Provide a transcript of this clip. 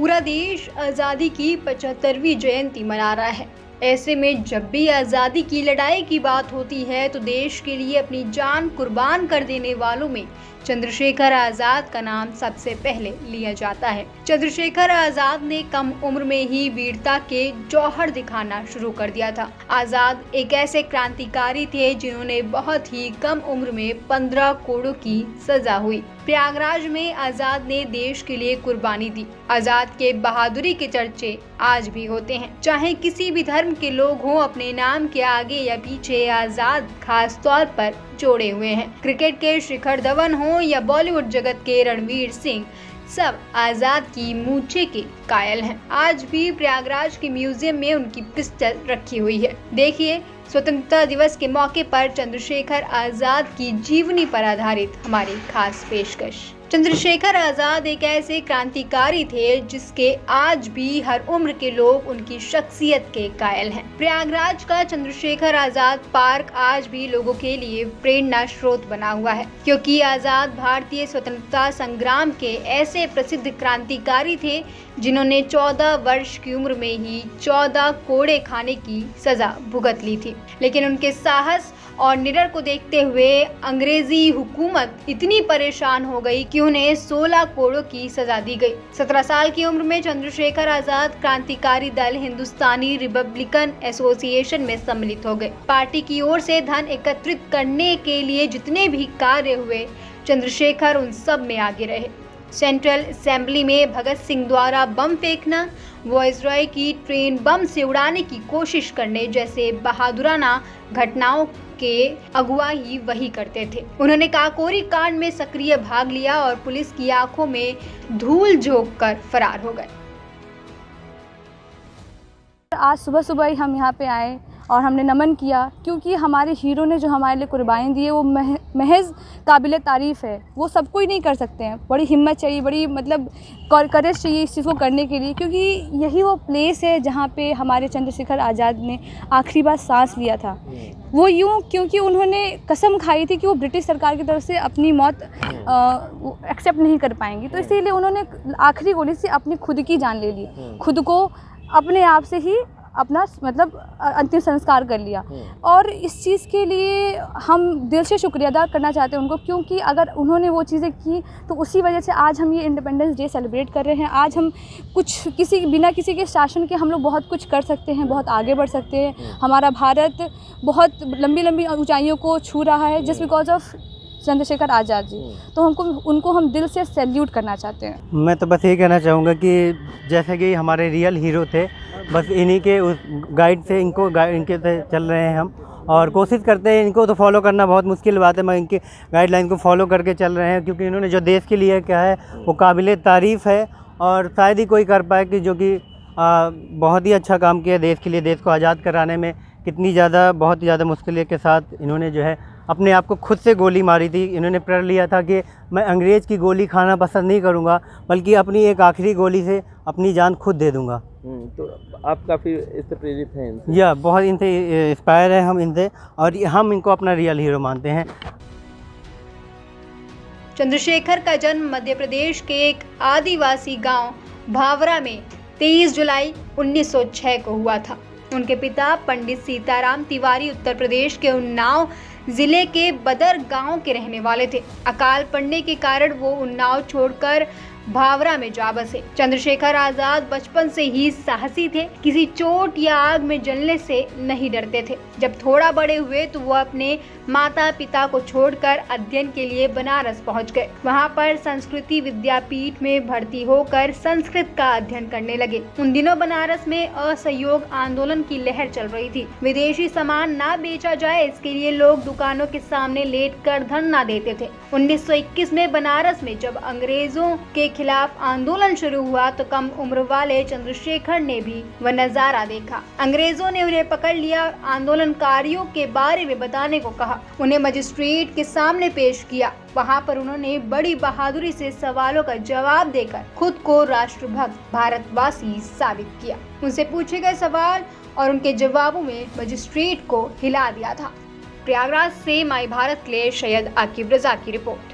पूरा देश आज़ादी की 75वीं जयंती मना रहा है। ऐसे में जब भी आज़ादी की लड़ाई की बात होती है तो देश के लिए अपनी जान कुर्बान कर देने वालों में चंद्रशेखर आज़ाद का नाम सबसे पहले लिया जाता है। चंद्रशेखर आज़ाद ने कम उम्र में ही वीरता के जौहर दिखाना शुरू कर दिया था। आज़ाद एक ऐसे क्रांतिकारी थे जिन्होंने बहुत ही कम उम्र में 15 कोड़ों की सजा हुई। प्रयागराज में आज़ाद ने देश के लिए कुर्बानी दी। आज़ाद के बहादुरी के चर्चे आज भी होते हैं। चाहे किसी भी धर्म के लोग हों, अपने नाम के आगे या पीछे आज़ाद खास तौर पर जोड़े हुए हैं। क्रिकेट के शिखर धवन हों या बॉलीवुड जगत के रणवीर सिंह, सब आज़ाद की मूंछे के कायल हैं। आज भी प्रयागराज के म्यूजियम में उनकी पिस्टल रखी हुई है। देखिए, स्वतंत्रता दिवस के मौके पर चंद्रशेखर आज़ाद की जीवनी पर आधारित हमारी खास पेशकश। चंद्रशेखर आज़ाद एक ऐसे क्रांतिकारी थे जिसके आज भी हर उम्र के लोग उनकी शख्सियत के कायल हैं। प्रयागराज का चंद्रशेखर आज़ाद पार्क आज भी लोगों के लिए प्रेरणा स्रोत बना हुआ है, क्योंकि आज़ाद भारतीय स्वतंत्रता संग्राम के ऐसे प्रसिद्ध क्रांतिकारी थे जिन्होंने 14 वर्ष की उम्र में ही 14 कोड़े खाने की सजा भुगत ली थी। लेकिन उनके साहस और निडर को देखते हुए अंग्रेजी हुकूमत इतनी परेशान हो गई कि उन्हें 16 कोड़ों की सजा दी गई। 17 साल की उम्र में चंद्रशेखर आज़ाद क्रांतिकारी दल हिंदुस्तानी रिपब्लिकन एसोसिएशन में सम्मिलित हो गए। पार्टी की ओर से धन एकत्रित करने के लिए जितने भी कार्य हुए, चंद्रशेखर उन सब में आगे रहे। सेंट्रल असेंबली में भगत सिंह द्वारा बम फेंकना, वॉइसरॉय की ट्रेन बम से उड़ाने की कोशिश करने जैसे बहादुराना घटनाओं के अगुवाई वही करते थे। उन्होंने काकोरी कांड में सक्रिय भाग लिया और पुलिस की आंखों में धूल झोंक कर फरार हो गए। आज सुबह सुबह ही हम यहाँ पे आए और हमने नमन किया, क्योंकि हमारे हीरो ने जो हमारे लिए कुर्बानी दी है वो महज काबिल तारीफ़ है। वो सब कोई नहीं कर सकते हैं। बड़ी हिम्मत चाहिए, बड़ी करेज चाहिए इस चीज़ को करने के लिए, क्योंकि यही वो प्लेस है जहाँ पे हमारे चंद्रशेखर आज़ाद ने आखिरी बार सांस लिया था। वो यूँ क्योंकि उन्होंने कसम खाई थी कि वो ब्रिटिश सरकार की तरफ से अपनी मौत एक्सेप्ट नहीं कर पाएंगी, तो इसीलिए उन्होंने आखिरी गोली से अपनी खुद की जान ले ली। खुद को अपने आप से ही अपना अंतिम संस्कार कर लिया। और इस चीज़ के लिए हम दिल से शुक्रिया अदा करना चाहते हैं उनको, क्योंकि अगर उन्होंने वो चीज़ें की तो उसी वजह से आज हम ये इंडिपेंडेंस डे सेलिब्रेट कर रहे हैं। आज हम बिना किसी के शासन के हम लोग बहुत कुछ कर सकते हैं, बहुत आगे बढ़ सकते हैं। हमारा भारत बहुत लंबी लंबी ऊंचाइयों को छू रहा है just because of Chandrashekhar Azad ji. तो उनको हम दिल से सैल्यूट करना चाहते हैं। मैं तो बस यही कहना चाहूँगा कि जैसे कि हमारे रियल हीरो थे, बस इन्हीं के उस गाइड से इनके से चल रहे हैं हम, और कोशिश करते हैं। इनको तो फॉलो करना बहुत मुश्किल बात है, मगर इनके गाइडलाइन को फॉलो करके चल रहे हैं, क्योंकि इन्होंने जो देश के लिए क्या है वो काबिल तारीफ़ है, और शायद ही कोई कर पाए कि जो कि बहुत ही अच्छा काम किया देश के लिए। देश को आज़ाद कराने में बहुत ही ज़्यादा मुश्किल के साथ इन्होंने जो है अपने आप को खुद से गोली मारी थी। इन्होंने प्रण लिया था कि मैं अंग्रेज़ की गोली खाना पसंद नहीं करूंगा, बल्कि अपनी एक आखिरी गोली से अपनी जान खुद दे दूंगा। तो आप काफ़ी इससे प्रेरित हैं इनसे? या बहुत इनसे इंस्पायर है हम इनसे, और हम इनको अपना रियल हीरो मानते हैं। चंद्रशेखर का जन्म मध्य प्रदेश के एक आदिवासी गांव भावरा में 23 जुलाई 1906 को हुआ था। उनके पिता पंडित सीताराम तिवारी उत्तर प्रदेश के उन्नाव जिले के बदर गांव के रहने वाले थे। अकाल पड़ने के कारण वो उन्नाव छोड़कर भावरा में जा बसे। चंद्रशेखर आज़ाद बचपन से ही साहसी थे, किसी चोट या आग में जलने से नहीं डरते थे। जब थोड़ा बड़े हुए तो वो अपने माता पिता को छोड़कर अध्ययन के लिए बनारस पहुंच गए। वहां पर संस्कृति विद्यापीठ में भर्ती होकर संस्कृत का अध्ययन करने लगे। उन दिनों बनारस में असहयोग आंदोलन की लहर चल रही थी। विदेशी सामान ना बेचा जाए, इसके लिए लोग दुकानों के सामने लेटकर धरना देते थे। 1921 में बनारस में जब अंग्रेजों के खिलाफ आंदोलन शुरू हुआ तो कम उम्र वाले चंद्रशेखर ने भी वह नजारा देखा। अंग्रेजों ने उन्हें पकड़ लिया और आंदोलनकारियों के बारे में बताने को कहा। उन्हें मजिस्ट्रेट के सामने पेश किया। वहां पर उन्होंने बड़ी बहादुरी से सवालों का जवाब देकर खुद को राष्ट्रभक्त भारतवासी साबित किया। उनसे पूछे गए सवाल और उनके जवाबों में मजिस्ट्रेट को हिला दिया था। प्रयागराज से माई भारत के लिए सैयद आकिब रजा की रिपोर्ट।